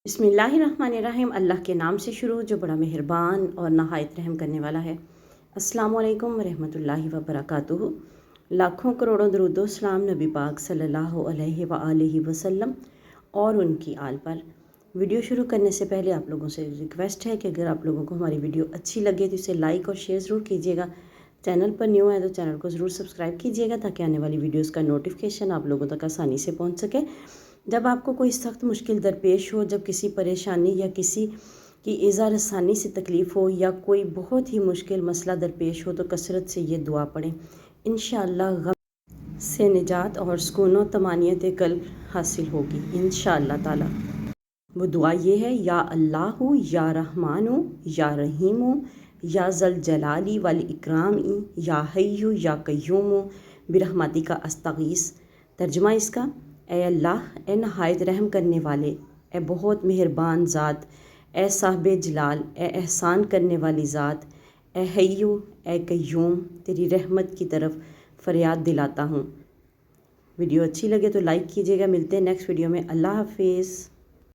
बिस्मिल्लाहिर्रहमानिर्रहीम। अल्लाह के नाम से शुरू जो बड़ा मेहरबान और नहायत रहम करने वाला है। अस्सलामु अलैकुम वरहमतुल्लाहि वबरकातुहू। लाखों करोड़ों दरूदो सलाम नबी पाक सल्लल्लाहु अलैहि वआलिहि वसल्लम और उनकी आल पर। वीडियो शुरू करने से पहले आप लोगों से रिक्वेस्ट है कि अगर आप लोगों को हमारी वीडियो अच्छी लगे तो इसे लाइक और शेयर ज़रूर कीजिएगा। चैनल पर न्यू है तो चैनल को ज़रूर सब्सक्राइब कीजिएगा ताकि आने वाली वीडियोस का नोटिफिकेशन आप लोगों तक आसानी से पहुंच सके। जब आपको कोई सख्त मुश्किल दरपेश हो, जब किसी परेशानी या किसी की ईज़ा रसानी से तकलीफ़ हो या कोई बहुत ही मुश्किल मसला दरपेश हो तो कसरत से ये दुआ पढ़ें। इंशाअल्लाह गम से निजात और सुकून व तमानियत क़ल्ब हासिल होगी इंशाअल्लाह ताला। वो दुआ ये है, या अल्लाहु या रहमानु या रहीमु या ज़ल जलाली वल इकरामी या हय्यु या कय्यूमु बिरहमतिका अस्तगीस। तर्जुमा इसका, ए अल्लाह, ए नहायत रहम करने वाले, ए बहुत मेहरबान ज़ात, ए साहिब जलाल, ए एहसान करने वाली ज़ात, ए हय्यु, ए कय्यूम, तेरी रहमत की तरफ फ़रियाद दिलाता हूँ। वीडियो अच्छी लगे तो लाइक कीजिएगा। मिलते हैं नेक्स्ट वीडियो में। अल्लाह हाफिज़।